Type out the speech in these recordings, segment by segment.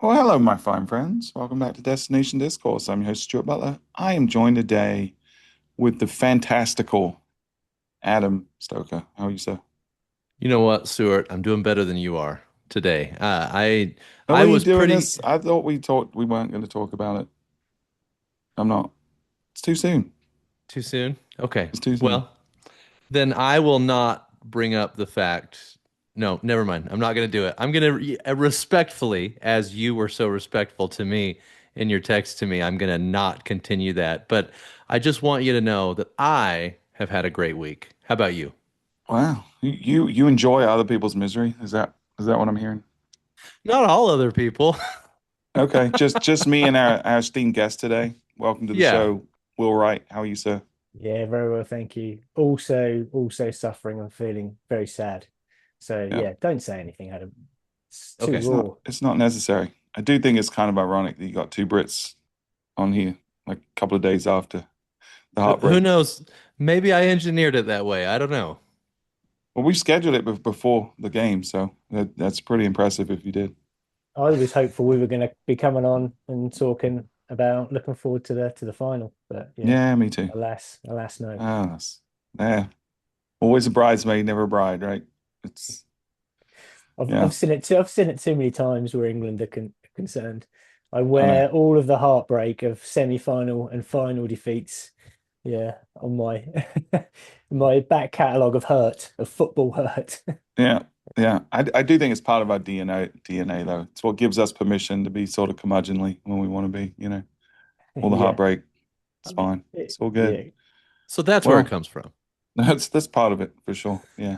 Well, hello, my fine friends. Welcome back to Destination Discourse. I'm your host, Stuart Butler. I am joined today with the fantastical Adam Stoker. How are you, sir? You know what, Stuart? I'm doing better than you are today. Are I we was doing pretty this? I thought we weren't going to talk about it. I'm not. It's too soon. too soon. Okay. It's too soon. Well, then I will not bring up the fact. No, never mind. I'm not going to do it. I'm going to respectfully, as you were so respectful to me in your text to me, I'm going to not continue that. But I just want you to know that I have had a great week. How about you? Wow. You enjoy other people's misery? Is that what I'm hearing? Not all other people. Okay, just me and our esteemed guest today. Welcome to the Yeah. show, Will Wright. How are you, sir? Yeah, very well, thank you. Also suffering and feeling very sad. So Yeah. yeah, don't say anything, Adam. It's too Okay. raw. It's not necessary. I do think it's kind of ironic that you got two Brits on here like a couple of days after the Who heartbreak. knows? Maybe I engineered it that way. I don't know. Well, we scheduled it before the game, so that's pretty impressive if you did. I was hopeful we were going to be coming on and talking about looking forward to the final, but yeah, Yeah, me too. alas, no. Ah, yeah, always a bridesmaid, never a bride, right? It's I've yeah, I've seen it too many times where England are concerned. I I know. wear all of the heartbreak of semi-final and final defeats, yeah, on my my back catalogue of hurt, of football hurt. Yeah, yeah. I do think it's part of our DNA though. It's what gives us permission to be sort of curmudgeonly when we want to be. All the Yeah, heartbreak. It's I mean, fine. It's all good. yeah. So that's where it Well, comes from. that's part of it for sure. Yeah.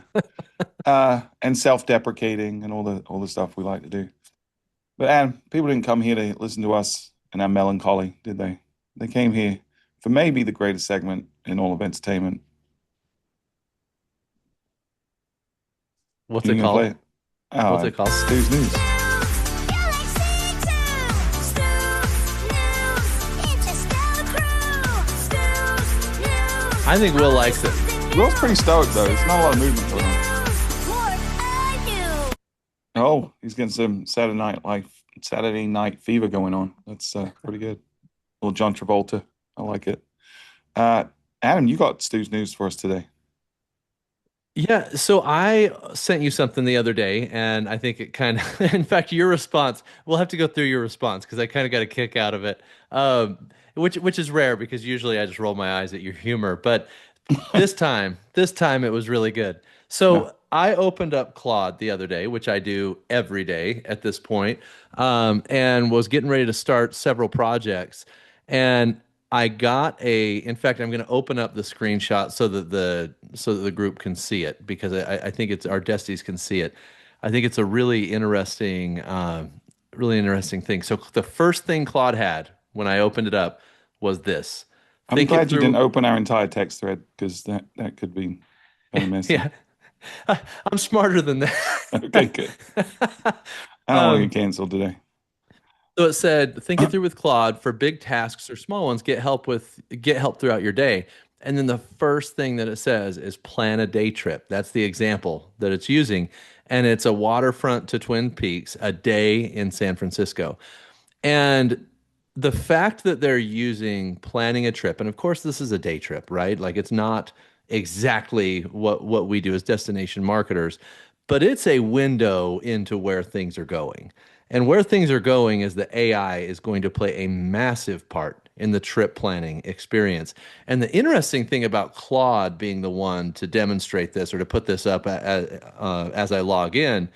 And self-deprecating and all the stuff we like to do. But Adam, people didn't come here to listen to us and our melancholy, did they? They came here for maybe the greatest segment in all of entertainment. What's You it gonna play called? it? What's Oh, it called? Stu's News. I think Will likes it. Will's pretty stoked though. There's not a lot of movement going on. Oh, he's getting some Saturday night fever going on. That's pretty good. Little John Travolta. I like it. Uh, Adam, you got Stu's News for us today. Yeah, so I sent you something the other day, and I think it kind of, in fact, your response, we'll have to go through your response because I kind of got a kick out of it, which is rare because usually I just roll my eyes at your humor, but this time it was really good. Yeah. So I opened up Claude the other day, which I do every day at this point, and was getting ready to start several projects. And I got in fact, I'm going to open up the screenshot so that the group can see it because I think it's our Desties can see it. I think it's a really interesting thing. So the first thing Claude had when I opened it up was this. I'm Think it glad you didn't through. open our entire text thread because that could be kind of messy. Yeah, I'm smarter than that. Okay, good. I don't want to Um, get canceled today. so it said, think it through with Claude for big tasks or small ones. Get help throughout your day. And then the first thing that it says is plan a day trip. That's the example that it's using. And it's a waterfront to Twin Peaks, a day in San Francisco. And the fact that they're using planning a trip, and of course this is a day trip, right? Like it's not exactly what we do as destination marketers, but it's a window into where things are going. And where things are going is that AI is going to play a massive part in the trip planning experience. And the interesting thing about Claude being the one to demonstrate this or to put this up as I log in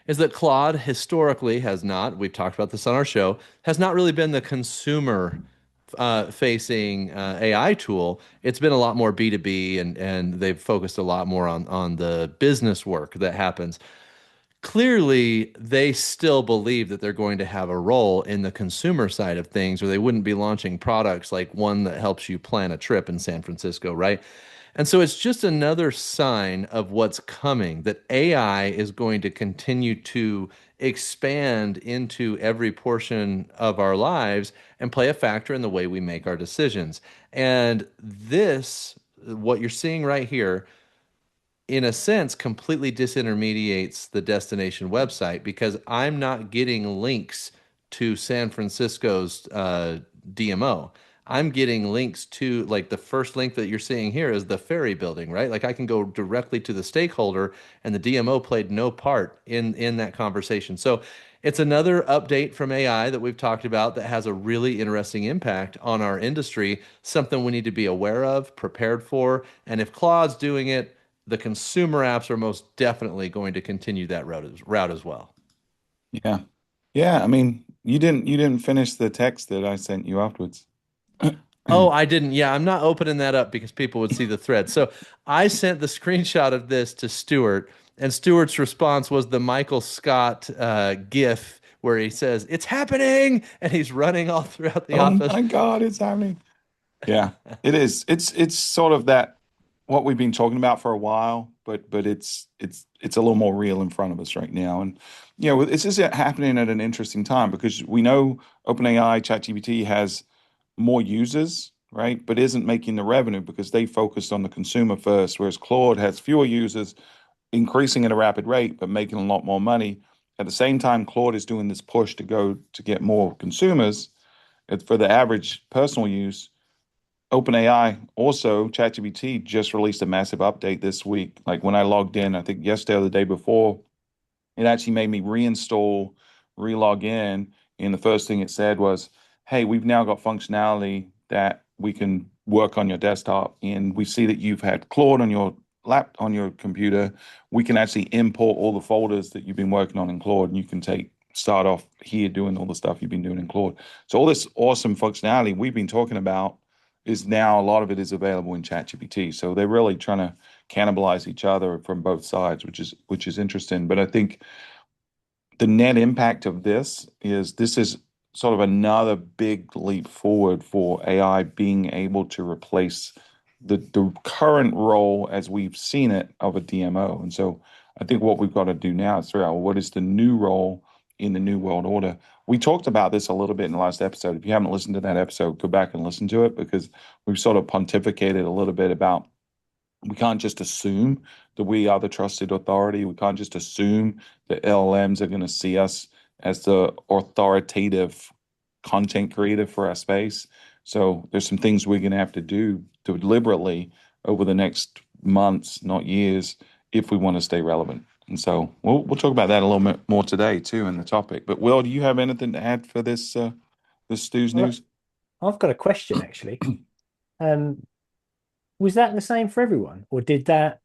is that Claude historically has not, we've talked about this on our show, has not really been the consumer facing AI tool. It's been a lot more B2B and they've focused a lot more on the business work that happens. Clearly, they still believe that they're going to have a role in the consumer side of things, or they wouldn't be launching products like one that helps you plan a trip in San Francisco, right? And so it's just another sign of what's coming that AI is going to continue to expand into every portion of our lives and play a factor in the way we make our decisions. And this, what you're seeing right here, in a sense, completely disintermediates the destination website because I'm not getting links to San Francisco's DMO. I'm getting links to, like, the first link that you're seeing here is the ferry building, right? Like, I can go directly to the stakeholder, and the DMO played no part in that conversation. So it's another update from AI that we've talked about that has a really interesting impact on our industry, something we need to be aware of, prepared for. And if Claude's doing it, the consumer apps are most definitely going to continue that route as well. Yeah. Yeah. I mean, you didn't finish the text that I sent you afterwards. Oh, I didn't. Yeah, I'm not opening that up because people would see the thread. So I sent the screenshot of this to Stuart, and Stuart's response was the Michael Scott GIF where he says, "It's happening," and he's running all throughout the Oh office. my God, it's happening. Yeah, it is. It's sort of that what we've been talking about for a while, but it's a little more real in front of us right now. And it's just happening at an interesting time because we know OpenAI, ChatGPT has more users, right? But isn't making the revenue because they focused on the consumer first, whereas Claude has fewer users, increasing at a rapid rate, but making a lot more money. At the same time, Claude is doing this push to go to get more consumers. For the average personal use. OpenAI also, ChatGPT just released a massive update this week. Like when I logged in, I think yesterday or the day before, it actually made me reinstall, relog in, and the first thing it said was, "Hey, we've now got functionality that we can work on your desktop, and we see that you've had Claude on your on your computer. We can actually import all the folders that you've been working on in Claude, and you can start off here doing all the stuff you've been doing in Claude." So all this awesome functionality we've been talking about is now a lot of it is available in ChatGPT. So they're really trying to cannibalize each other from both sides, which is interesting. But I think the net impact of this is sort of another big leap forward for AI being able to replace the current role as we've seen it of a DMO. And so I think what we've got to do now is figure out, well, what is the new role in the new world order. We talked about this a little bit in the last episode. If you haven't listened to that episode, go back and listen to it because we've sort of pontificated a little bit about we can't just assume that we are the trusted authority. We can't just assume that LLMs are going to see us as the authoritative content creator for our space. So there's some things we're going to have to do deliberately over the next months, not years, if we want to stay relevant. And so we'll talk about that a little bit more today too in the topic. But Will, do you have anything to add for this Stu's Well, news? I've got a question actually. Um, was that the same for everyone, or did that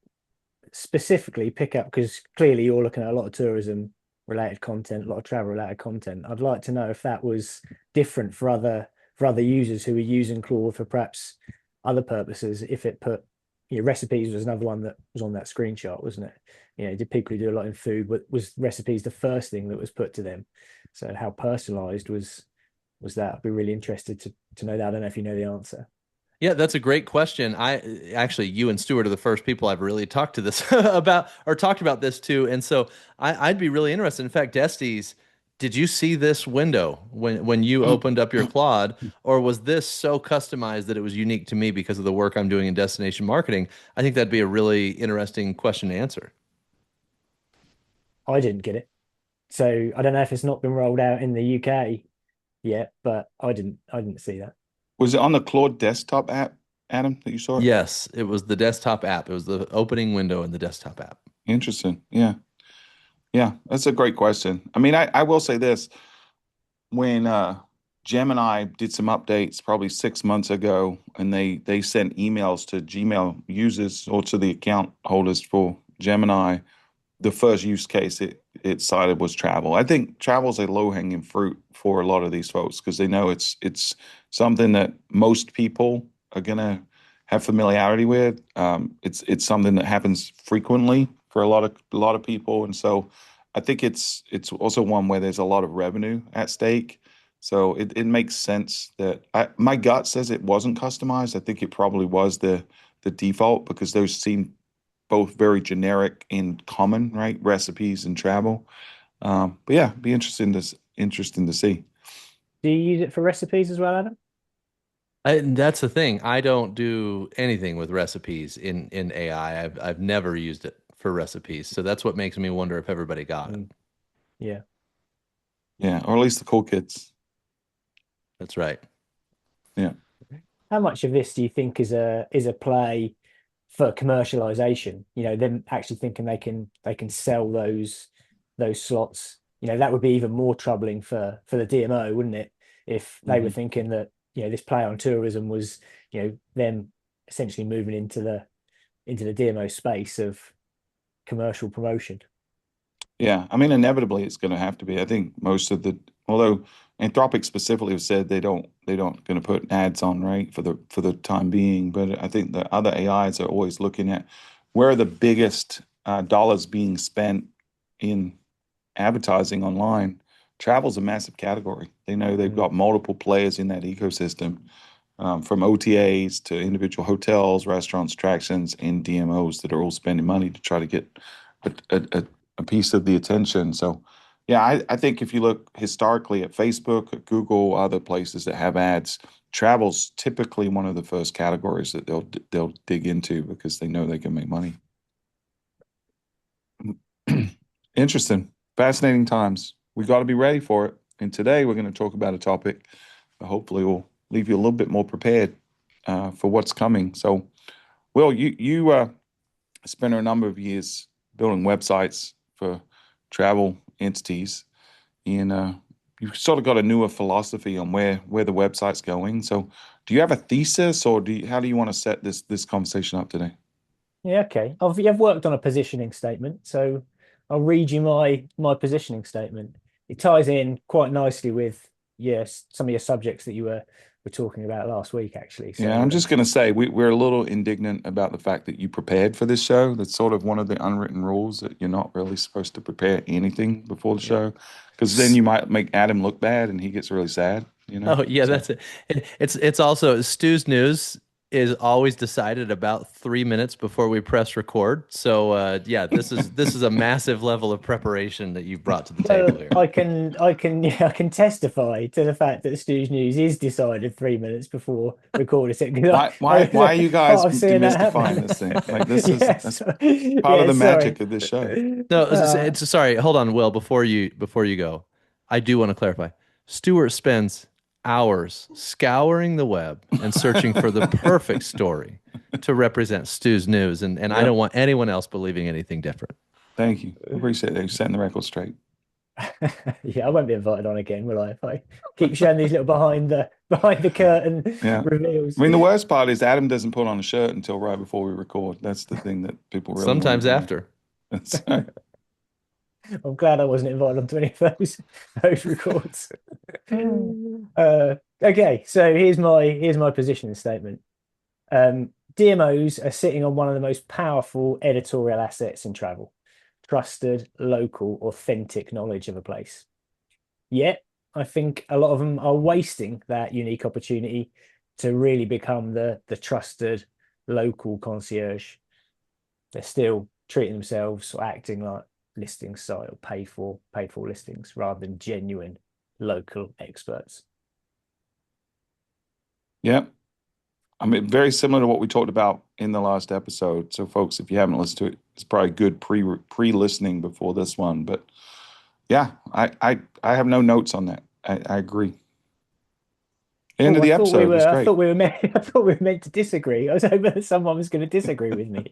specifically pick up? Because clearly you're looking at a lot of tourism related content, a lot of travel related content. I'd like to know if that was different for other users who were using Claude for perhaps other purposes. If it put, recipes was another one that was on that screenshot, wasn't it? Did people who do a lot in food, was recipes the first thing that was put to them? So how personalized was that? I'd be really interested to know that. I don't know if you know the answer. Yeah, that's a great question. I actually, you and Stuart are the first people I've really talked to this about or talked about this to, and so I'd be really interested. In fact, Desties, did you see this window when you opened up your Claude, or was this so customized that it was unique to me because of the work I'm doing in destination marketing? I think that'd be a really interesting question to answer. I didn't get it. So I don't know if it's not been rolled out in the UK yet, but I didn't see that. Was it on the Claude desktop app, Adam, that you saw it? Yes, it was the desktop app. It was the opening window in the desktop app. Interesting. Yeah. Yeah. That's a great question. I mean, I will say this. When Gemini did some updates probably 6 months ago, and they sent emails to Gmail users or to the account holders for Gemini, the first use case it cited was travel. I think travel is a low hanging fruit for a lot of these folks because they know it's something that most people are gonna have familiarity with. It's something that happens frequently for a lot of people, and so I think it's also one where there's a lot of revenue at stake. So it makes sense that my gut says it wasn't customized. I think it probably was the default because those seem both very generic and common, right? Recipes and travel. But yeah, be interesting to see. Do you use it for recipes as well, Adam? And that's the thing. I don't do anything with recipes in AI. I've never used it for recipes. So that's what makes me wonder if everybody got it. Mm, yeah. Yeah, or at least the cool kids. That's right. Yeah. How much of this do you think is a play for commercialization? You know, them actually thinking they can sell those slots. You know, that would be even more troubling for the DMO, wouldn't it? If they were Mhm. thinking that, you know, this play on tourism was, you know, them essentially moving into the DMO space of commercial promotion. Yeah, I mean, inevitably it's going to have to be. I think most of the, although Anthropic specifically have said they don't going to put ads on, right, for the time being. But I think the other AIs are always looking at where are the biggest dollars being spent in advertising online. Travel's a massive category. They know they've Mm. got multiple players in that ecosystem, from OTAs to individual hotels, restaurants, attractions, and DMOs that are all spending money to try to get a, a piece of the attention. So, yeah, I think if you look historically at Facebook, at Google, other places that have ads, travel's typically one of the first categories that they'll dig into because they know they can make money. Interesting, fascinating times. We got to be ready for it. And today we're going to talk about a topic that hopefully will leave you a little bit more prepared for what's coming. So, Will, you spent a number of years building websites for travel entities, and you've sort of got a newer philosophy on where the website's going. So, do you have a thesis, or how do you want to set this conversation up today? Yeah, okay. I've worked on a positioning statement, so I'll read you my positioning statement. It ties in quite nicely with, yes, some of your subjects that you were talking about last week, actually. Yeah, So I'm just going to say we're a little indignant about the fact that you prepared for this show. That's sort of one of the unwritten rules that you're not really supposed to prepare anything before the yeah. show, because then you might make Adam look bad and he gets really sad, you know? Oh yeah, So, that's it. It's also Stu's news is always decided about 3 minutes before we press record. So yeah, this is a massive level of preparation that you've brought to the table Well, here. yeah, I can testify to the fact that Stooge News is decided 3 minutes before recording it because why are you part guys of seeing that demystifying happen. this thing? Like that's Yes, part of yeah, the sorry. magic of this show. No, Uh, sorry. Hold on, Will. Before you go, I do want to clarify. Stuart spends hours scouring the web and searching for the perfect story to represent Stu's news, and I Yep. don't want anyone else believing anything different. Thank you. I appreciate that. You're setting the record straight. yeah, I won't be invited on again, will I? If I keep showing these little behind the curtain Yeah. reveals. I mean, the worst part is Adam doesn't put on a shirt until right before we record. That's the thing that people really want Sometimes to hear. after. That's I'm glad I wasn't invited onto any of those records. Okay, so here's my positioning statement. DMOs are sitting on one of the most powerful editorial assets in travel, trusted, local, authentic knowledge of a place. Yet, I think a lot of them are wasting that unique opportunity to really become the trusted local concierge. They're still treating themselves or acting like listing style, paid for listings rather than genuine local experts. yeah. I mean, very similar to what we talked about in the last episode. So, folks, if you haven't listened to it, it's probably good pre-listening before this one. But yeah, I have no notes on that. I agree. End of Oh, the episode was I great. thought we were meant I thought we were meant to disagree. I was hoping that someone was going to disagree with me.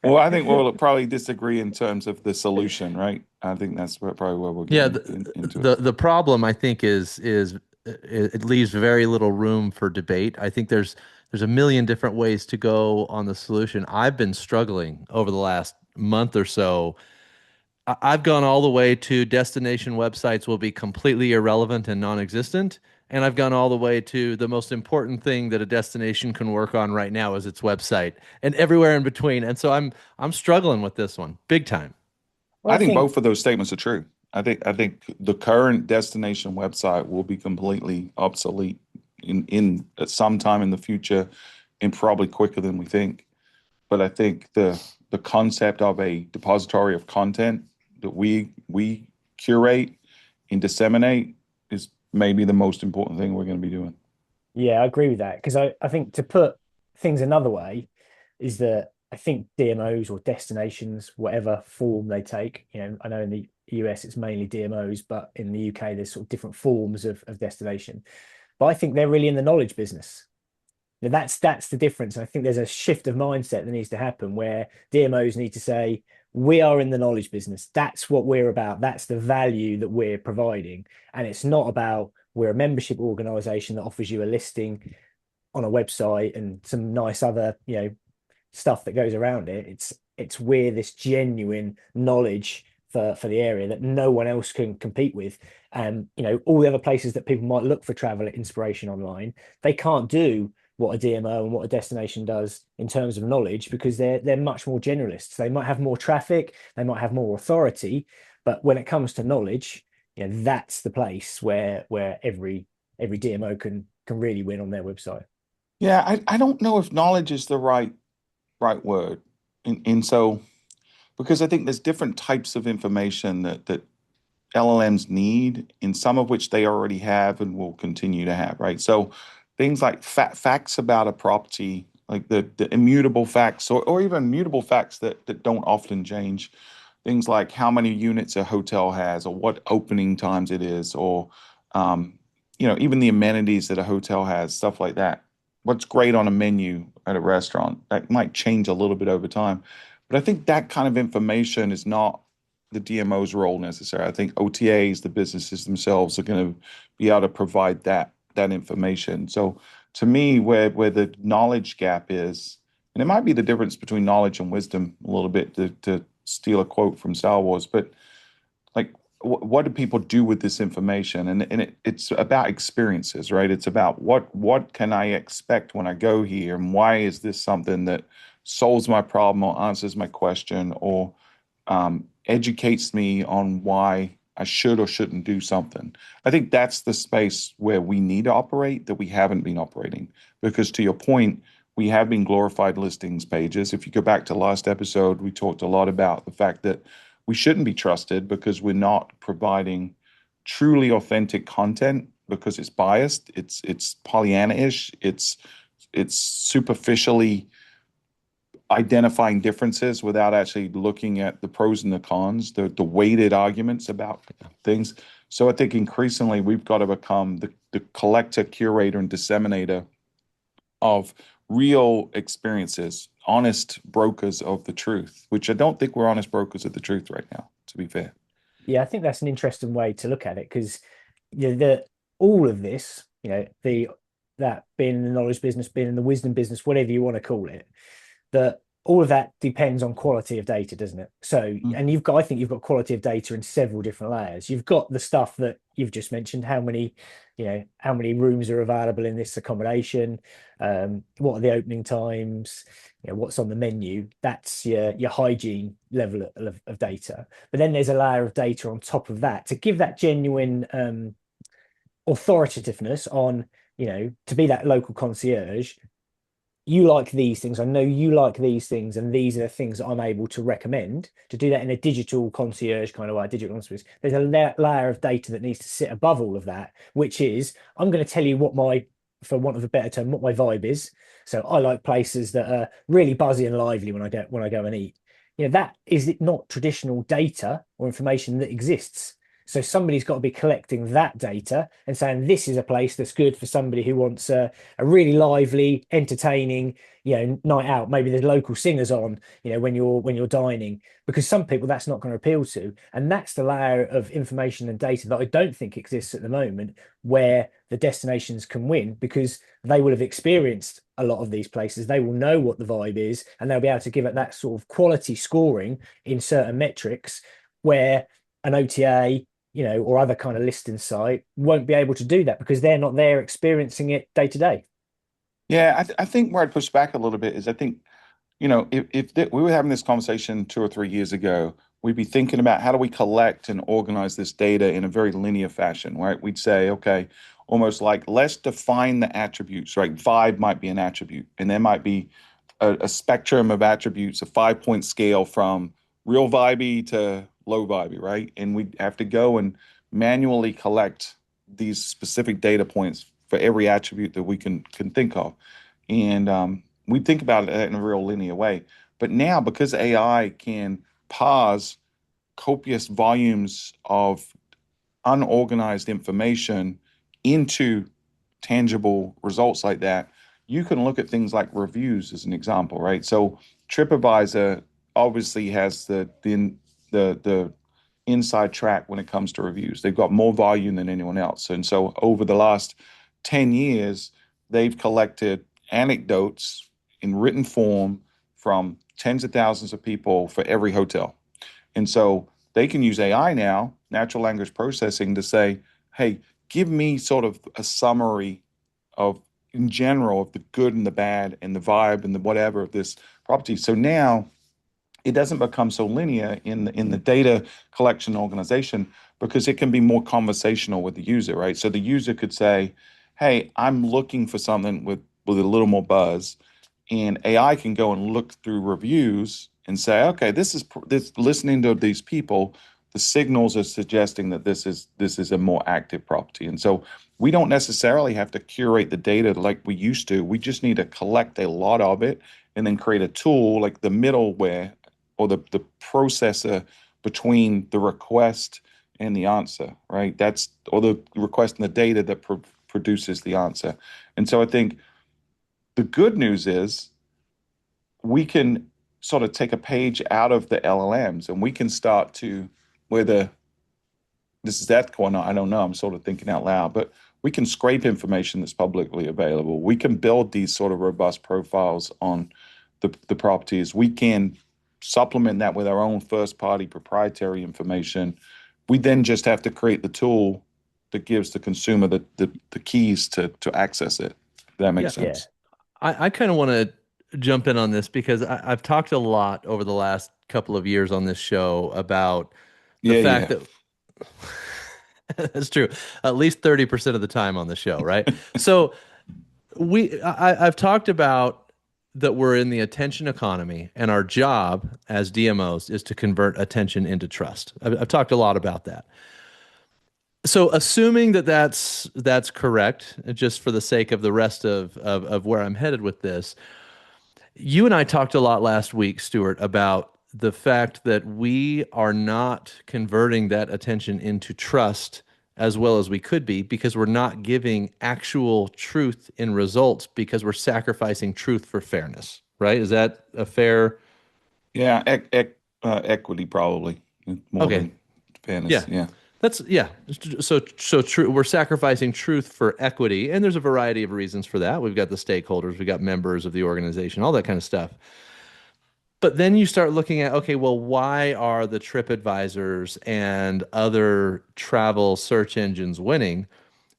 Well, I think we'll probably disagree in terms of the solution, right? I think that's probably where we'll get Yeah, into it. the problem I think is it leaves very little room for debate. I think there's a million different ways to go on the solution. I've been struggling over the last month or so. I've gone all the way to destination websites will be completely irrelevant and non-existent, and I've gone all the way to the most important thing that a destination can work on right now is its website, and everywhere in between. And so I'm struggling with this one big time. Well, I I think think both of those statements are true. I think the current destination website will be completely obsolete in at some time in the future, and probably quicker than we think. But I think the concept of a depository of content that we curate and disseminate is maybe the most important thing we're going to be doing. yeah, I agree with that because I think to put things another way is that I think DMOs or destinations, whatever form they take, you know, I know in US it's mainly DMOs, but in the UK there's sort of different forms of destination. But I think they're really in the knowledge business. Now, that's the difference. And I think there's a shift of mindset that needs to happen where DMOs need to say, we are in the knowledge business. That's what we're about. That's the value that we're providing. And it's not about we're a membership organization that offers you a listing on a website and some nice other, stuff that goes around it. It's we're this genuine knowledge for the area that no one else can compete with. And all the other places that people might look for travel inspiration online, they can't do what a DMO and what a destination does in terms of knowledge because they're much more generalists. They might have more traffic, they might have more authority, but when it comes to knowledge, that's the place where every DMO can really win on their website. Yeah, I don't know if knowledge is the right word. And so because I think there's different types of information that LLMs need, in some of which they already have and will continue to have, right? So things like facts about a property, like the immutable facts or even mutable facts that don't often change. Things like how many units a hotel has or what opening times it is or even the amenities that a hotel has, stuff like that. What's great on a menu at a restaurant that might change a little bit over time. But I think that kind of information is not the DMO's role necessarily. I think OTAs, the businesses themselves, are going to be able to provide that information. So to me, where the knowledge gap is, and it might be the difference between knowledge and wisdom a little bit to steal a quote from Star Wars, but like what do people do with this information? And it's about experiences, right? It's about what can I expect when I go here, and why is this something that solves my problem or answers my question or educates me on why I should or shouldn't do something. I think that's the space where we need to operate that we haven't been operating. Because to your point, we have been glorified listings pages. If you go back to last episode, we talked a lot about the fact that we shouldn't be trusted because we're not providing truly authentic content because it's biased, it's Pollyanna-ish, it's superficially identifying differences without actually looking at the pros and the cons, the weighted arguments about things. So I think increasingly we've got to become the collector, curator, and disseminator of real experiences, honest brokers of the truth, which I don't think we're honest brokers of the truth right now, to be fair. Yeah, I think that's an interesting way to look at it because the all of this, the that being in the knowledge business, being in the wisdom business, whatever you want to call it, that all of that depends on quality of data, doesn't it? So, and I think you've got quality of data in several different layers. You've got the stuff that you've just mentioned, how many rooms are available in this accommodation, what are the opening times, what's on the menu. That's your hygiene level of data. But then there's a layer of data on top of that to give that genuine authoritativeness on, to be that local concierge. You like these things. I know you like these things, and these are the things that I'm able to recommend. To do that in a digital concierge kind of way, digital concierge, there's a layer of data that needs to sit above all of that, which is I'm going to tell you what for want of a better term, what my vibe is. So I like places that are really buzzy and lively when I go and eat. That is not traditional data or information that exists. So somebody's got to be collecting that data and saying this is a place that's good for somebody who wants a really lively, entertaining, night out. Maybe there's local singers on, when you're dining, because some people that's not going to appeal to. And that's the layer of information and data that I don't think exists at the moment, where the destinations can win because they will have experienced a lot of these places. They will know what the vibe is, and they'll be able to give it that sort of quality scoring in certain metrics where an OTA, or other kind of listing site won't be able to do that because they're not there experiencing it day to day. Yeah, I think where I'd push back a little bit is I think, if we were having this conversation 2 or 3 years ago, we'd be thinking about how do we collect and organize this data in a very linear fashion, right? We'd say, okay, almost like let's define the attributes, right? Vibe might be an attribute, and there might be a spectrum of attributes, a 5-point scale from real vibey to low vibey, right? And we have to go and manually collect these specific data points for every attribute that we can think of. And we think about it in a real linear way. But now, because AI can pause copious volumes of unorganized information into tangible results like that, you can look at things like reviews as an example, right? So TripAdvisor obviously has the inside track when it comes to reviews. They've got more volume than anyone else. And so over the last 10 years, they've collected anecdotes in written form from tens of thousands of people for every hotel. And so they can use AI now, natural language processing, to say, hey, give me sort of a summary of, in general, of the good and the bad and the vibe and the whatever of this property. So now it doesn't become so linear in the data collection organization, because it can be more conversational with the user, right? So the user could say, hey, I'm looking for something with a little more buzz, and AI can go and look through reviews and say, okay, this listening to these people, the signals are suggesting that this is a more active property. And so we don't necessarily have to curate the data like we used to. We just need to collect a lot of it and then create a tool like the middleware or the processor between the request and the answer, right? Or the request and the data that produces the answer. And so I think the good news is we can sort of take a page out of the LLMs, and we can start to, whether this is ethical or not, I don't know, I'm sort of thinking out loud, but we can scrape information that's publicly available. We can build these sort of robust profiles on the properties. We can supplement that with our own first-party proprietary information. We then just have to create the tool that gives the consumer the keys to access it. If that makes sense. I kind of want to jump in on this because I've talked a lot over the last couple of years on this show about the fact that that's true, at least 30% of the time on the show, right? So I've talked about that we're in the attention economy, and our job as DMOs is to convert attention into trust. I've talked a lot about that. So assuming that that's correct, just for the sake of the rest of where I'm headed with this, you and I talked a lot last week, Stuart, about the fact that we are not converting that attention into trust as well as we could be, because we're not giving actual truth in results, because we're sacrificing truth for fairness, right? Is that a fair? Yeah, equity probably more Okay. than fairness. Yeah. Yeah. So true. We're sacrificing truth for equity, and there's a variety of reasons for that. We've got the stakeholders, we've got members of the organization, all that kind of stuff. But then you start looking at, okay, well, why are the TripAdvisors and other travel search engines winning?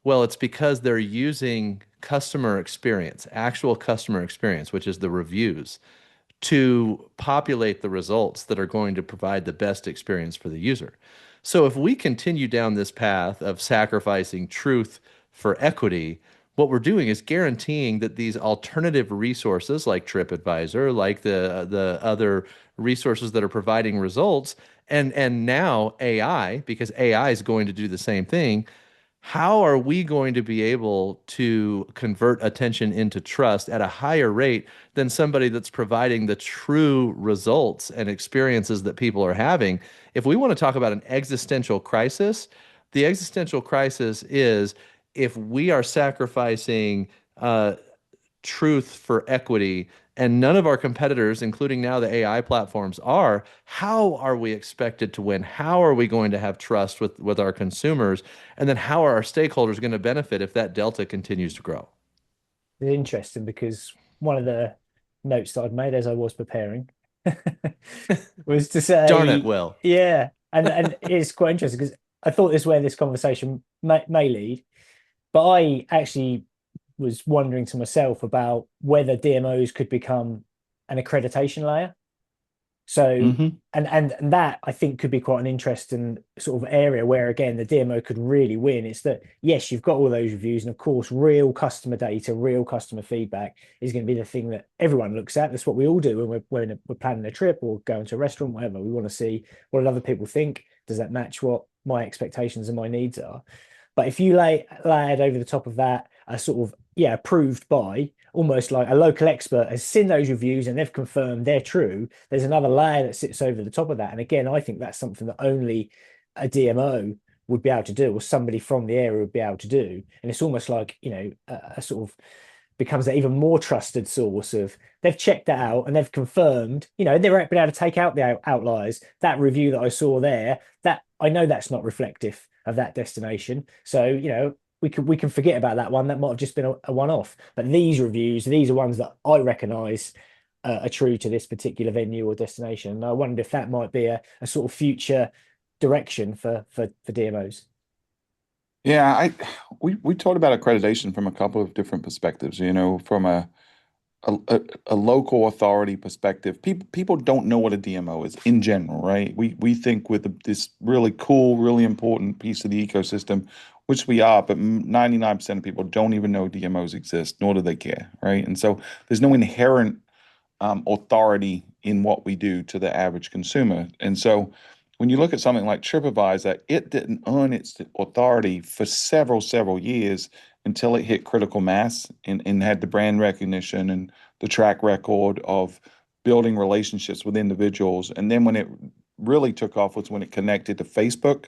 Well, it's because they're using customer experience, actual customer experience, which is the reviews, to populate the results that are going to provide the best experience for the user. So if we continue down this path of sacrificing truth for equity, what we're doing is guaranteeing that these alternative resources like TripAdvisor, like the other resources that are providing results, and now AI, because AI is going to do the same thing, how are we going to be able to convert attention into trust at a higher rate than somebody that's providing the true results and experiences that people are having? If we want to talk about an existential crisis, the existential crisis is if we are sacrificing truth for equity, and none of our competitors, including now the AI platforms, are, how are we expected to win? How are we going to have trust with our consumers? And then how are our stakeholders going to benefit if that delta continues to grow? It's interesting because one of the notes that I'd made as I was preparing was to Darn it, say, Will. yeah, and it's quite interesting because I thought this is where this conversation may lead, but I actually was wondering to myself about whether DMOs could become an accreditation layer. So, Hmm. and that I think could be quite an interesting sort of area where again the DMO could really win. It's that yes, you've got all those reviews, and of course, real customer data, real customer feedback is going to be the thing that everyone looks at. That's what we all do when we're planning a trip or going to a restaurant, whatever. We want to see what other people think. Does that match what my expectations and my needs are? But if you layered over the top of that a sort of yeah, approved by almost like a local expert has seen those reviews and they've confirmed they're true. There's another layer that sits over the top of that. And again, I think that's something that only a DMO would be able to do, or somebody from the area would be able to do. And it's almost like, a sort of becomes an even more trusted source of they've checked that out and they've confirmed, they've been able to take out the outliers. That review that I saw there, that I know that's not reflective of that destination. So, we can forget about that one. That might have just been a one-off. But these reviews, these are ones that I recognise are true to this particular venue or destination. And I wonder if that might be a sort of future direction for DMOs. Yeah, we talked about accreditation from a couple of different perspectives. From a local authority perspective, people don't know what a DMO is in general, right? We think with this really cool, really important piece of the ecosystem, which we are, but 99% of people don't even know DMOs exist, nor do they care, right? And so there's no inherent authority in what we do to the average consumer. And so when you look at something like TripAdvisor, it didn't earn its authority for several years until it hit critical mass and had the brand recognition and the track record of building relationships with individuals. And then when it really took off was when it connected to Facebook,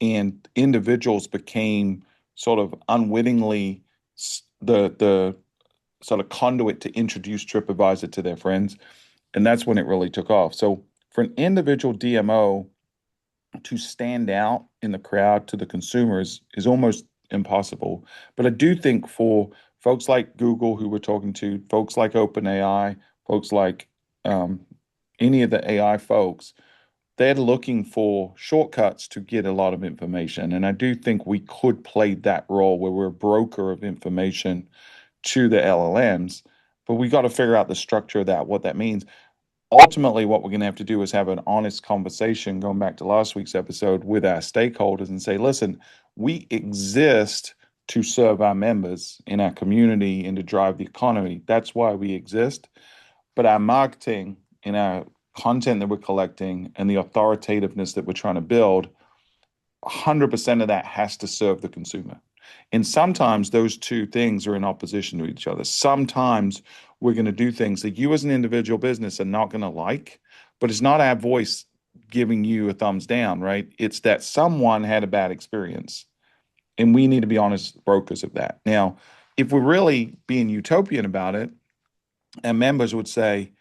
and individuals became sort of unwittingly the sort of conduit to introduce TripAdvisor to their friends. And that's when it really took off. So for an individual DMO to stand out in the crowd to the consumers is almost impossible. But I do think for folks like Google, who we're talking to, folks like OpenAI, folks like any of the AI folks, they're looking for shortcuts to get a lot of information. And I do think we could play that role where we're a broker of information to the LLMs, but we got to figure out the structure of that, what that means. Ultimately, what we're going to have to do is have an honest conversation, going back to last week's episode, with our stakeholders and say, listen, we exist to serve our members in our community and to drive the economy. That's why we exist. But our marketing and our content that we're collecting and the authoritativeness that we're trying to build, 100% of that has to serve the consumer. And sometimes those two things are in opposition to each other. Sometimes we're going to do things that you as an individual business are not going to like, but it's not our voice giving you a thumbs down, right? It's that someone had a bad experience. And we need to be honest brokers of that. Now, if we're really being utopian about it, our members would say,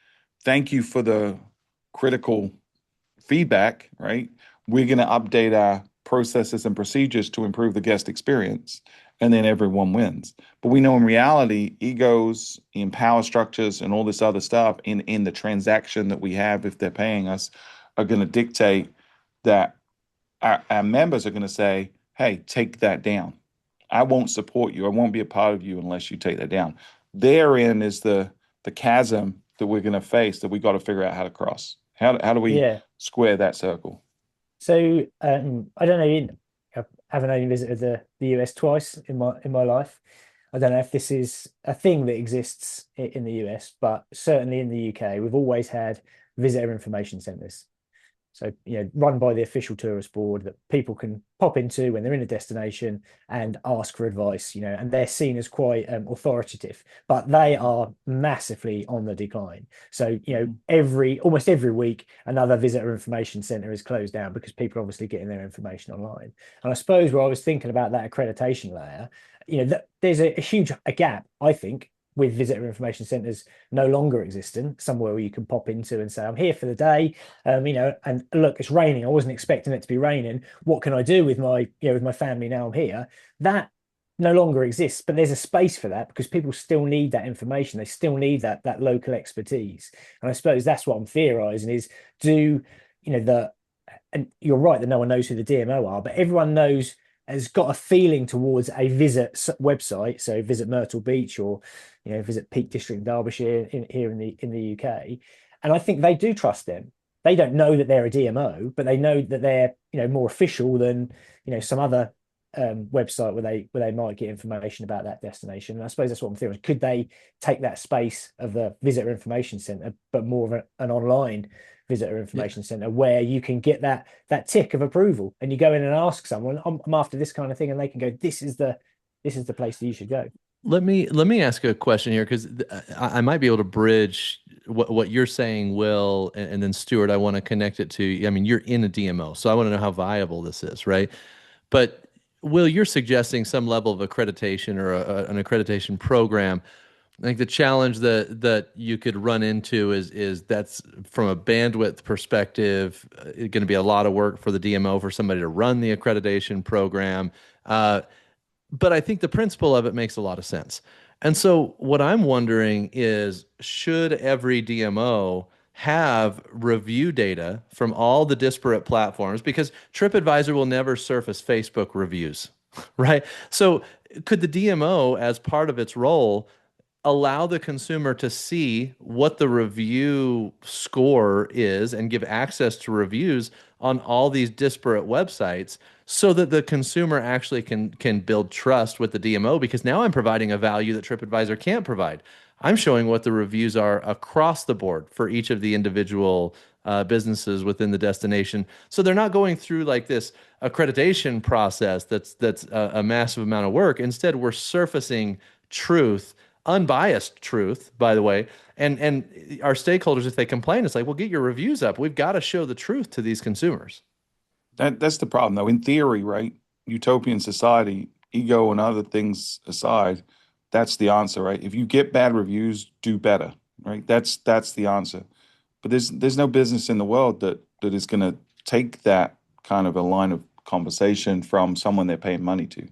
thank you for the critical feedback, right? We're going to update our processes and procedures to improve the guest experience, and then everyone wins. But we know in reality, egos and power structures and all this other stuff in the transaction that we have, if they're paying us, are going to dictate that our members are going to say, hey, take that down. I won't support you. I won't be a part of you unless you take that down. Therein is the chasm that we're going to face that we got to figure out how to cross. How do we square that circle? So I don't know. I haven't only visited the US twice in my life. I don't know if this is a thing that exists in the US, but certainly in the UK, we've always had visitor information centres. So, run by the official tourist board that people can pop into when they're in a destination and ask for advice, and they're seen as quite authoritative, but they are massively on the decline. So, almost every week, another visitor information centre is closed down because people are obviously getting their information online. And I suppose where I was thinking about that accreditation layer, there's a huge gap, I think, with visitor information centres no longer existing, somewhere where you can pop into and say, I'm here for the day, and look, it's raining. I wasn't expecting it to be raining. What can I do with my family now I'm here? That no longer exists, but there's a space for that because people still need that information. They still need that local expertise. And I suppose that's what I'm theorizing is and you're right that no one knows who the DMO are, but everyone has got a feeling towards a visit website. So visit Myrtle Beach or visit Peak District in Derbyshire here in the UK, and I think they do trust them. They don't know that they're a DMO, but they know that they're more official than some other website where they might get information about that destination. And I suppose that's what I'm thinking. Could they take that space of the visitor information centre, but more of an online visitor information centre where you can get that tick of approval, and you go in and ask someone, I'm after this kind of thing, and they can go, this is the place that you should go. Let me ask a question here because I might be able to bridge what you're saying, Will, and then Stuart. I want to connect it to. I mean, you're in a DMO, so I want to know how viable this is, right? But Will, you're suggesting some level of accreditation or an accreditation program. I think the challenge that you could run into is that's from a bandwidth perspective, going to be a lot of work for the DMO for somebody to run the accreditation program. But I think the principle of it makes a lot of sense. And so what I'm wondering is, should every DMO have review data from all the disparate platforms? Because TripAdvisor will never surface Facebook reviews, right? So could the DMO, as part of its role, allow the consumer to see what the review score is and give access to reviews on all these disparate websites so that the consumer actually can build trust with the DMO, because now I'm providing a value that TripAdvisor can't provide. I'm showing what the reviews are across the board for each of the individual businesses within the destination. So they're not going through like this accreditation process that's a massive amount of work. Instead, we're surfacing truth, unbiased truth, by the way. And our stakeholders, if they complain, it's like, well, get your reviews up. We've got to show the truth to these consumers. That's the problem, though. In theory, right? Utopian society, ego and other things aside, that's the answer, right? If you get bad reviews, do better, right? That's the answer. But there's no business in the world that is going to take that kind of a line of conversation from someone they're paying money to.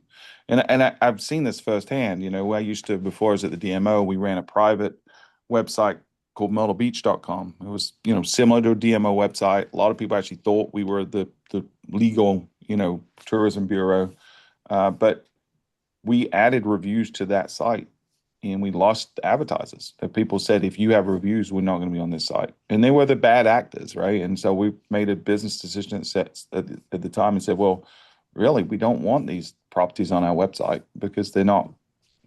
And I've seen this firsthand. You know, I used to, before I was at the DMO, we ran a private website called myrtlebeach.com. It was, similar to a DMO website. A lot of people actually thought we were the legal, tourism bureau. But we added reviews to that site and we lost advertisers. That people said, if you have reviews, we're not going to be on this site. And they were the bad actors, right? And so we made a business decision at the time and said, well, really, we don't want these properties on our website because they're not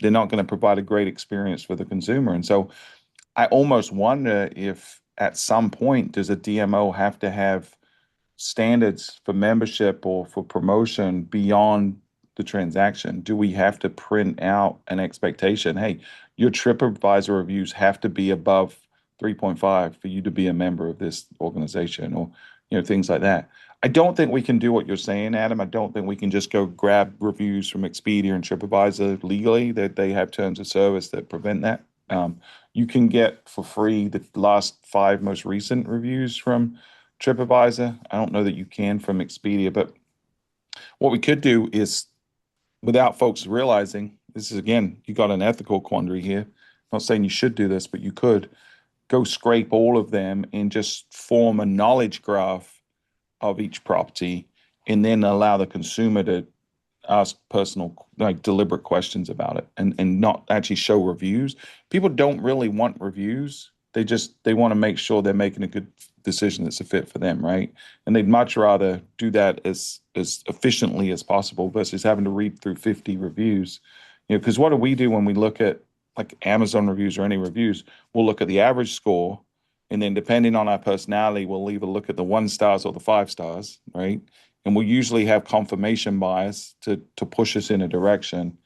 going to provide a great experience for the consumer. And so I almost wonder if at some point does a DMO have to have standards for membership or for promotion beyond the transaction? Do we have to print out an expectation? Hey, your TripAdvisor reviews have to be above 3.5 for you to be a member of this organization, or things like that. I don't think we can do what you're saying, Adam. I don't think we can just go grab reviews from Expedia and TripAdvisor legally. That they have terms of service that prevent that. You can get for free the last 5 most recent reviews from TripAdvisor. I don't know that you can from Expedia, but what we could do is, without folks realizing, this is again, you got an ethical quandary here. I'm not saying you should do this, but you could go scrape all of them and just form a knowledge graph of each property and then allow the consumer to ask personal, like deliberate questions about it, and not actually show reviews. People don't really want reviews. They want to make sure they're making a good decision that's a fit for them, right? And they'd much rather do that as efficiently as possible versus having to read through 50 reviews. Because what do we do when we look at like Amazon reviews or any reviews? We'll look at the average score, and then depending on our personality, we'll either look at the 1 stars or the 5 stars, right? And we'll usually have confirmation bias to push us in a direction.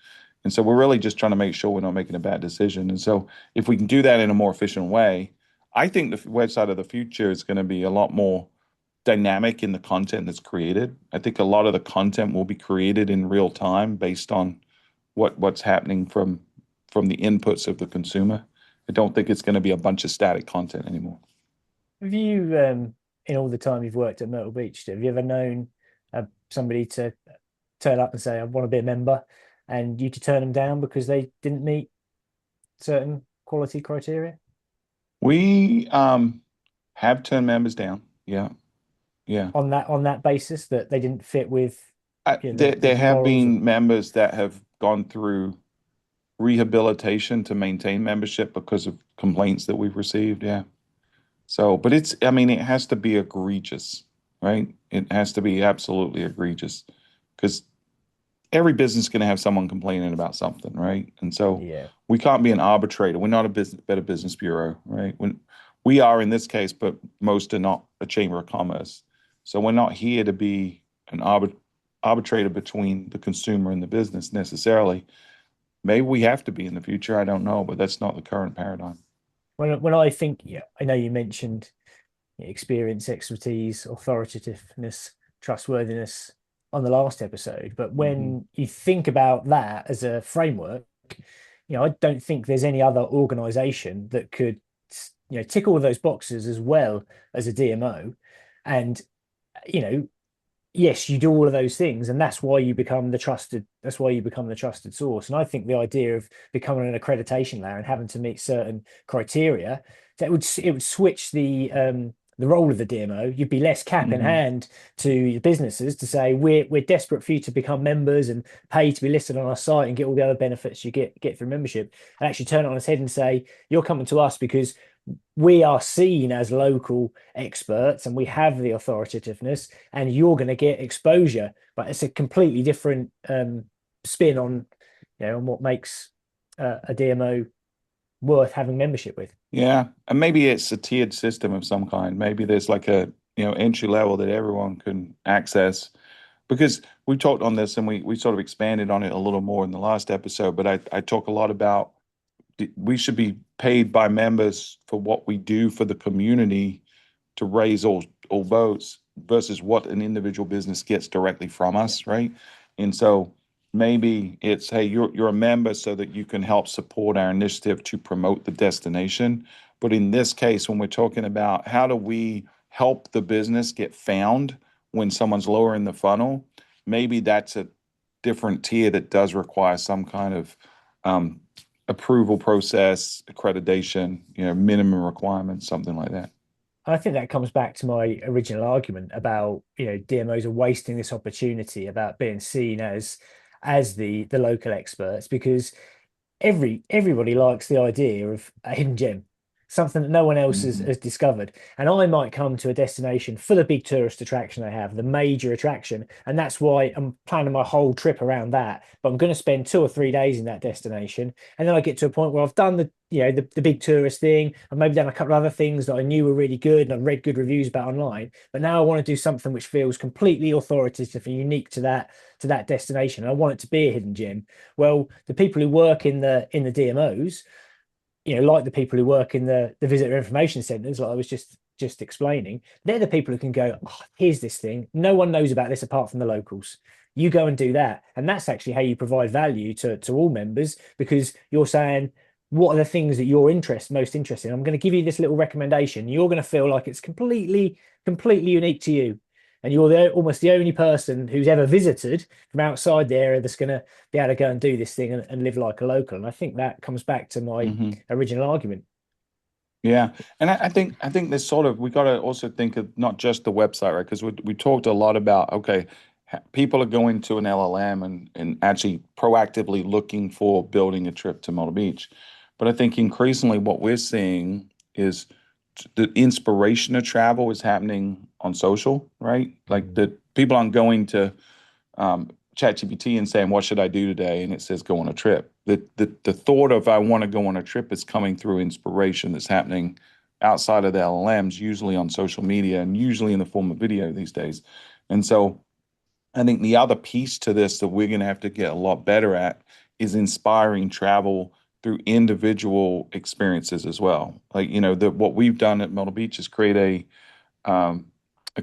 And so we're really just trying to make sure we're not making a bad decision. And so if we can do that in a more efficient way, I think the website of the future is going to be a lot more dynamic in the content that's created. I think a lot of the content will be created in real time based on what's happening from the inputs of the consumer. I don't think it's going to be a bunch of static content anymore. Have you, in all the time you've worked at Myrtle Beach, have you ever known somebody to turn up and say, I want to be a member, and you to turn them down because they didn't meet certain quality criteria? We have turned members down. Yeah. Yeah. On that basis that they didn't fit with There the have morals. been members that have gone through rehabilitation to maintain membership because of complaints that we've received. Yeah. So, but I mean, it has to be egregious, right? It has to be absolutely egregious because every business is going to have someone complaining about something, right? And so Yeah. we can't be an arbitrator. We're not a Better Business Bureau, right? When we are in this case, but most are not a chamber of commerce. So we're not here to be an arbitrator between the consumer and the business necessarily. Maybe we have to be in the future. I don't know, but that's not the current paradigm. When I think, yeah, I know you mentioned experience, expertise, authoritativeness, trustworthiness on the last episode, but when you think about that as a framework, I don't think there's any other organization that could, tick all of those boxes as well as a DMO. And, you know, yes, you do all of those things, and that's why you become the trusted. That's why you become the trusted source. And I think the idea of becoming an accreditation layer and having to meet certain criteria, it would switch the role of the DMO. You'd be less cap in hand to your businesses to say we're desperate for you to become members and pay to be listed on our site and get all the other benefits you get through membership, and actually turn it on its head and say you're coming to us because we are seen as local experts and we have the authoritativeness, and you're going to get exposure. But it's a completely different spin on, on what makes a DMO worth having membership with. Yeah, and maybe it's a tiered system of some kind. Maybe there's like a entry level that everyone can access. Because we talked on this and we sort of expanded on it a little more in the last episode. But I talk a lot about we should be paid by members for what we do for the community to raise all votes versus what an individual business gets directly from us, right? And so maybe it's, hey, you're a member so that you can help support our initiative to promote the destination. But in this case, when we're talking about how do we help the business get found when someone's lower in the funnel, maybe that's a different tier that does require some kind of approval process, accreditation, minimum requirements, something like that. I think that comes back to my original argument about, DMOs are wasting this opportunity about being seen as the local experts, because everybody likes the idea of a hidden gem, something that no one else has discovered. And I might come to a destination for the big tourist attraction they have, the major attraction, and that's why I'm planning my whole trip around that. But I'm going to spend 2 or 3 days in that destination, and then I get to a point where I've done the big tourist thing, and maybe done a couple of other things that I knew were really good and I've read good reviews about online. But now I want to do something which feels completely authoritative and unique to that destination. I want it to be a hidden gem. Well, the people who work in the DMOs, like the people who work in the visitor information centers, like I was just explaining, they're the people who can go, oh, here's this thing. No one knows about this apart from the locals. You go and do that. And that's actually how you provide value to all members, because you're saying, what are the things that you're most interested in? I'm going to give you this little recommendation. You're going to feel like it's completely unique to you. And you're almost the only person who's ever visited from outside the area that's going to be able to go and do this thing and live like a local. And I think that comes back to my original argument. Yeah, and I think this sort of, we got to also think of not just the website, right? Because we talked a lot about, okay, people are going to an LLM and actually proactively looking for building a trip to Myrtle Beach. But I think increasingly what we're seeing is the inspiration of travel is happening on social, right? Like the people aren't going to ChatGPT and saying, what should I do today? And it says, go on a trip. The thought of I want to go on a trip is coming through inspiration that's happening outside of the LLMs, usually on social media and usually in the form of video these days. And so I think the other piece to this that we're going to have to get a lot better at is inspiring travel through individual experiences as well. Like, what we've done at Myrtle Beach is create a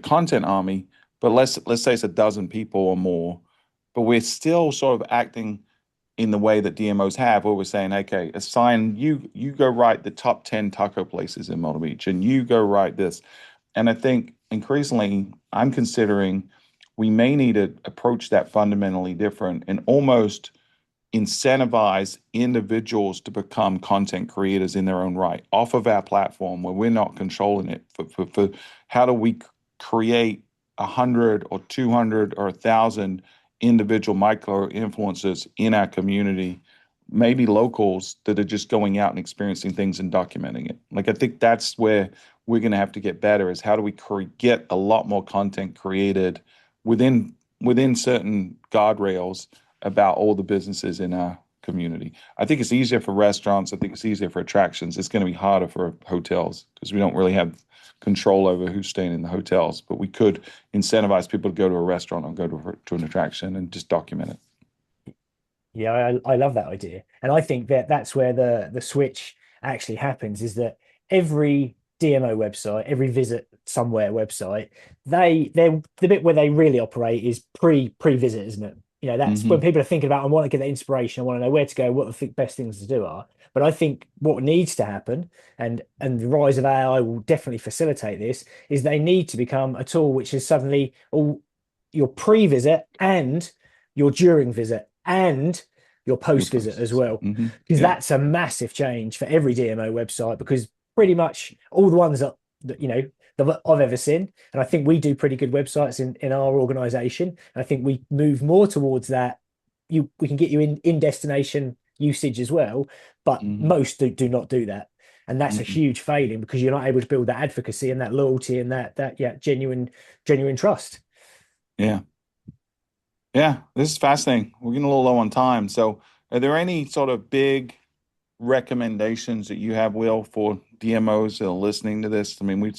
content army, but let's say it's a dozen people or more, but we're still sort of acting in the way that DMOs have, where we're saying, okay, assign you go write the top 10 taco places in Myrtle Beach, and you go write this. And I think increasingly I'm considering we may need to approach that fundamentally different and almost incentivize individuals to become content creators in their own right off of our platform where we're not controlling it. For how do we create 100 or 200 or 1,000 individual micro influencers in our community, maybe locals that are just going out and experiencing things and documenting it. Like, I think that's where we're going to have to get better, is how do we get a lot more content created within certain guardrails about all the businesses in our community. I think it's easier for restaurants. I think it's easier for attractions. It's going to be harder for hotels because we don't really have control over who's staying in the hotels. But we could incentivize people to go to a restaurant or go to an attraction and just document it. Yeah, I love that idea. And I think that that's where the switch actually happens, is that every DMO website, every visit somewhere website, they're the bit where they really operate is pre-visit, isn't it? You know, that's when Hmm. people are thinking about, I want to get that inspiration, I want to know where to go, what the best things to do are. But I think what needs to happen, and the rise of AI will definitely facilitate this, is they need to become a tool which is suddenly all your pre-visit and your during visit and your Your post visit as posts. well, Hmm. because Yeah. that's a massive change for every DMO website, because pretty much all the ones that that I've ever seen, and I think we do pretty good websites in our organization, and I think we move more towards that. We can get you in destination usage as well, but Hmm. most do not do that, and that's a Hmm. huge failing because you're not able to build that advocacy and that loyalty and that yeah, genuine trust. Yeah. Yeah. This is fascinating. We're getting a little low on time. So, are there any sort of big recommendations that you have, Will, for DMOs that are listening to this? I mean, we've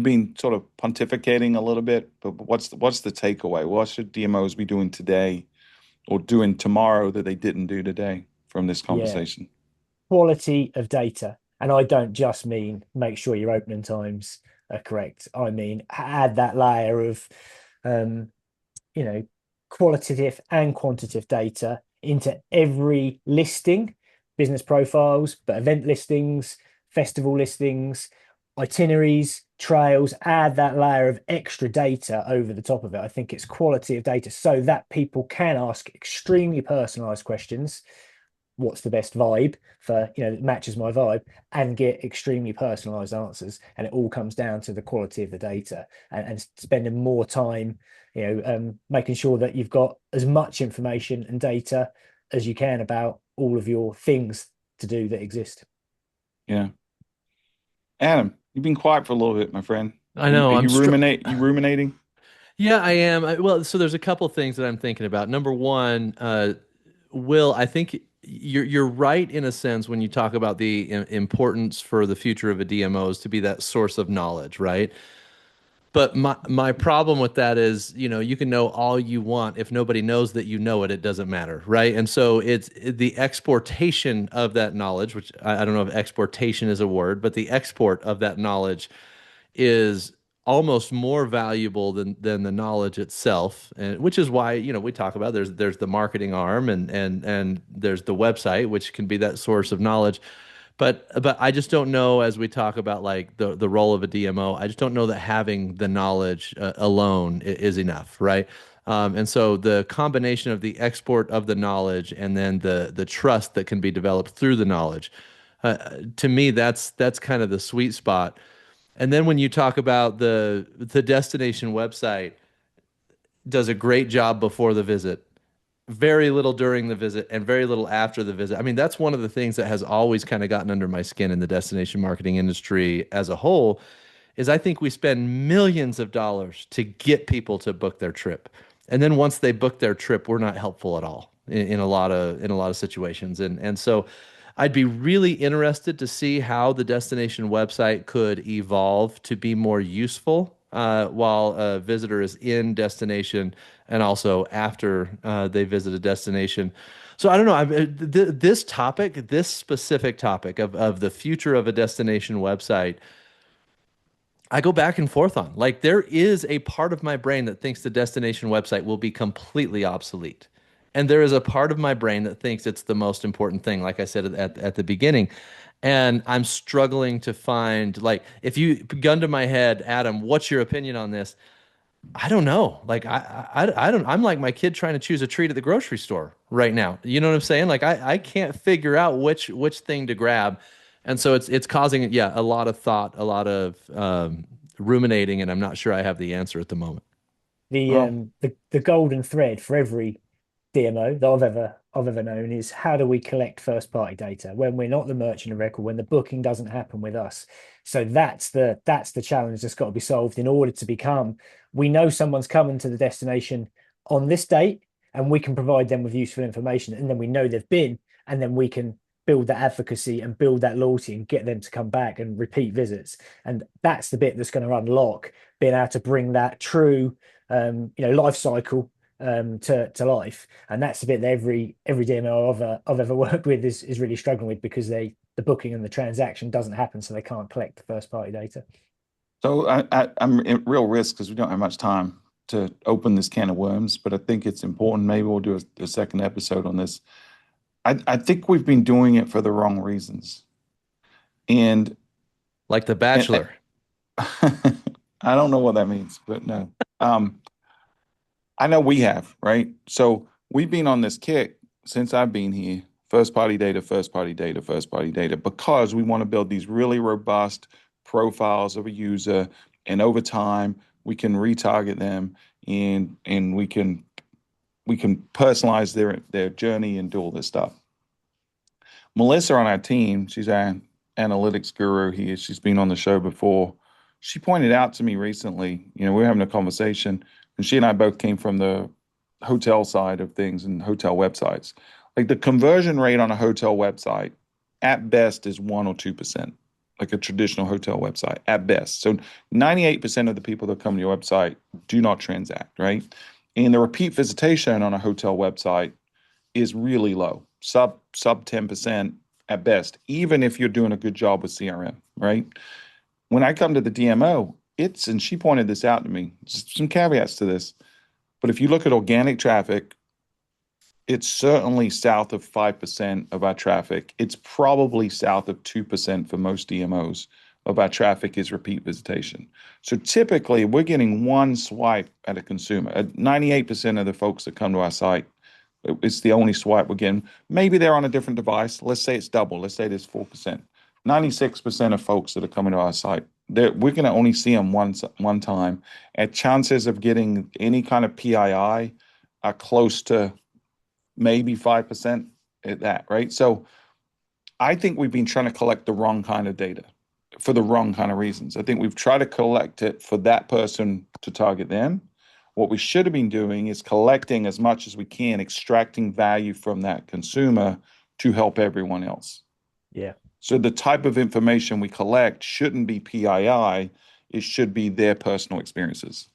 been sort of pontificating a little bit, but what's the takeaway? What should DMOs be doing today or doing tomorrow that they didn't do today from this Yeah, conversation? quality of data. And I don't just mean make sure your opening times are correct. I mean add that layer of um, you know, qualitative and quantitative data into every listing, business profiles, but event listings, festival listings, itineraries, trails, add that layer of extra data over the top of it. I think it's quality of data so that people can ask extremely personalized questions. What's the best vibe for, that matches my vibe, and get extremely personalized answers. And it all comes down to the quality of the data, and spending more time, making sure that you've got as much information and data as you can about all of your things to do that exist. Yeah. Adam, you've been quiet for a little bit, my friend. I Are you, know. are you ruminate? You ruminating? Yeah, I am. Well, so there's a couple things that I'm thinking about. Number one, Will, I think you're right in a sense when you talk about the importance for the future of a DMOs to be that source of knowledge, right? But my problem with that is, you can know all you want. If nobody knows that you know it, it doesn't matter, right? And so it's the exportation of that knowledge, which I don't know if exportation is a word, but the export of that knowledge is almost more valuable than the knowledge itself, and which is why we talk about there's the marketing arm and there's the website, which can be that source of knowledge. But I just don't know, as we talk about like the role of a DMO, I just don't know that having the knowledge alone is enough, right? And so the combination of the export of the knowledge and then the trust that can be developed through the knowledge, to me, that's kind of the sweet spot. And then when you talk about the destination website does a great job before the visit, very little during the visit, and very little after the visit. I mean, that's one of the things that has always kind of gotten under my skin in the destination marketing industry as a whole, is I think we spend millions of dollars to get people to book their trip. And then once they book their trip, we're not helpful at all in a lot of situations. And so I'd be really interested to see how the destination website could evolve to be more useful while a visitor is in destination and also after they visit a destination. So I don't know. This topic, this specific topic of the future of a destination website, I go back and forth on. Like, there is a part of my brain that thinks the destination website will be completely obsolete. And there is a part of my brain that thinks it's the most important thing, like I said at the beginning. And I'm struggling to find, like, if you gun to my head, Adam, what's your opinion on this? I don't know. Like, I don't, I'm like my kid trying to choose a treat at the grocery store right now. You know what I'm saying? Like, I can't figure out which thing to grab. And so it's causing, yeah, a lot of thought, a lot of ruminating, and I'm not sure I have the answer at the moment. Well, The golden thread for every DMO that I've ever known is, how do we collect first party data when we're not the merchant of record, when the booking doesn't happen with us? So that's the challenge that's got to be solved in order to become, we know someone's coming to the destination on this date, and we can provide them with useful information, and then we know they've been, and then we can build that advocacy and build that loyalty and get them to come back and repeat visits. And that's the bit that's going to unlock being able to bring that true life cycle to life. And that's the bit that every DMO I've ever worked with is really struggling with, because the booking and the transaction doesn't happen, so they can't collect the first party data. So I'm at real risk because we don't have much time to open this can of worms, but I think it's important. Maybe we'll do a second episode on this. I think we've been doing it for the wrong reasons. And Like The Bachelor. I don't know what that means, but no. I know we have, right? So we've been on this kick since I've been here. First party data, first party data, first party data, because we want to build these really robust profiles of a user, and over time we can retarget them, and we can personalize their journey and do all this stuff. Melissa on our team, she's our analytics guru here. She's been on the show before. She pointed out to me recently, we were having a conversation, and she and I both came from the hotel side of things and hotel websites. Like, the conversion rate on a hotel website at best is 1 or 2%, like a traditional hotel website at best. So 98% of the people that come to your website do not transact, right? And the repeat visitation on a hotel website is really low, sub 10% at best, even if you're doing a good job with CRM, right? When I come to the DMO, and she pointed this out to me, just some caveats to this, but if you look at organic traffic, it's certainly south of 5% of our traffic. It's probably south of 2% for most DMOs of our traffic is repeat visitation. So typically we're getting one swipe at a consumer. 98% of the folks that come to our site, it's the only swipe we're getting. Maybe they're on a different device. Let's say it's double. Let's say there's 4%. 96% of folks that are coming to our site, we're going to only see them one time. And chances of getting any kind of PII are close to maybe 5% at that, right? So I think we've been trying to collect the wrong kind of data for the wrong kind of reasons. I think we've tried to collect it for that person to target them. What we should have been doing is collecting as much as we can, extracting value from that consumer to help everyone else. Yeah. So the type of information we collect shouldn't be PII. It should be their personal experiences.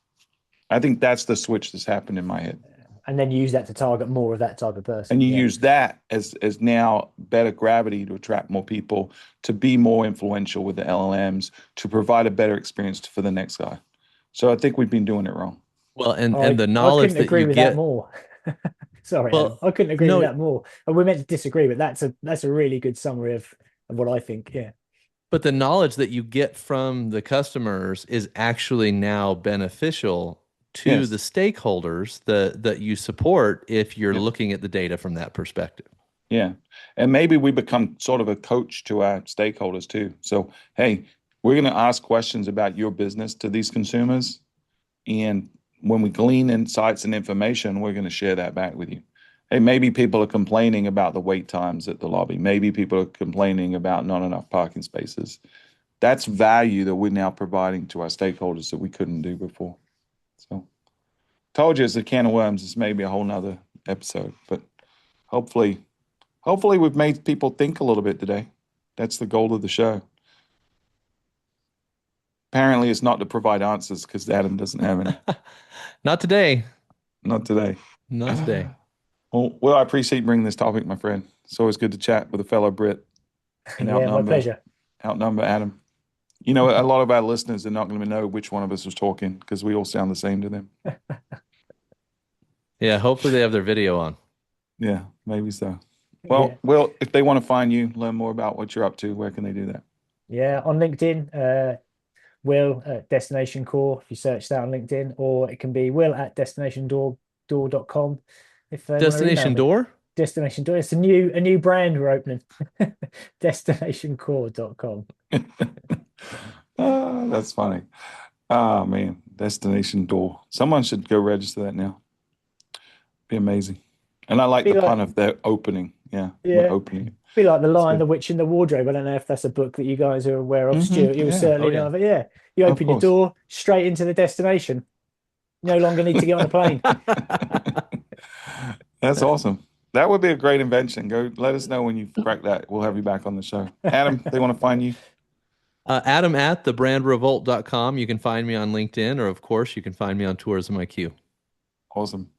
I think that's the switch that's happened in my head. And then use that to target more of that type of person. And you use that as now better gravity to attract more people, to be more influential with the LLMs, to provide a better experience for the next guy. So I think we've been doing it wrong. Well, and the knowledge that you get. That more. Sorry, well, Adam. I couldn't agree with that more. And we're meant to disagree, but that's a really good summary of what I think. Yeah. But the knowledge that you get from the customers is actually now beneficial to the stakeholders that you support if you're looking at the data from that perspective. Yeah. And maybe we become sort of a coach to our stakeholders too. So, hey, we're going to ask questions about your business to these consumers. And when we glean insights and information, we're going to share that back with you. Hey, maybe people are complaining about the wait times at the lobby. Maybe people are complaining about not enough parking spaces. That's value that we're now providing to our stakeholders that we couldn't do before. So, told you it's a can of worms. It's maybe a whole nother episode, but hopefully we've made people think a little bit today. That's the goal of the show. Apparently, it's not to provide answers because Adam doesn't have any. Not today. Not today. Not today. Well, I appreciate bringing this topic, my friend. It's always good to chat with a fellow Brit. And my pleasure. Outnumber Adam. A lot of our listeners are not going to know which one of us was talking because we all sound the same to them. Yeah, hopefully they have their video on. Yeah, maybe so. Well, if they want to find you, learn more about what you're up to, where can they do that? Yeah, on LinkedIn, Will at Destination Core, if you search that on LinkedIn, or it can be will@destinationdoor.com. Destination Door? Destination Door. It's a new brand we're opening. Destinationcore.com. Oh, that's funny. Oh, man. Destination Door. Someone should go register that now. Be amazing. And I like the pun of their opening. Yeah. Opening. Be like The Lion, the Witch, and the Wardrobe. I don't know if that's a book that you guys are aware of, Stuart. You certainly know of it. Yeah. You open your door straight into the destination. No longer need to get on a plane. That's awesome. That would be a great invention. Go let us know when you crack that. We'll have you back on the show. Adam, they want to find you? Adam at thebrandrevolt.com. You can find me on LinkedIn, or of course, you can find me on Tourism IQ. Awesome.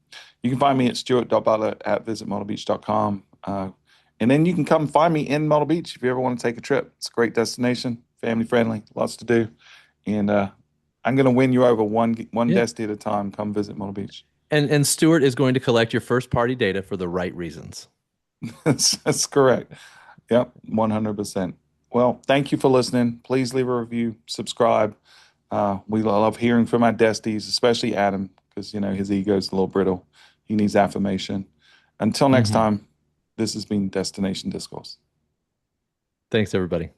You can find me at stuart.butler@visitmyrtlebeach.com. And then you can come find me in Myrtle Beach if you ever want to take a trip. It's a great destination, family friendly, lots to do. And I'm going to win you over one Yeah. desty at a time. Come visit Myrtle Beach. And Stuart is going to collect your first party data for the right reasons. That's correct. Yep, 100%. Well, thank you for listening. Please leave a review, subscribe. We love hearing from our desties, especially Adam, because his ego is a little brittle. He needs affirmation. Until next time, this has been Destination Discourse. Thanks, everybody.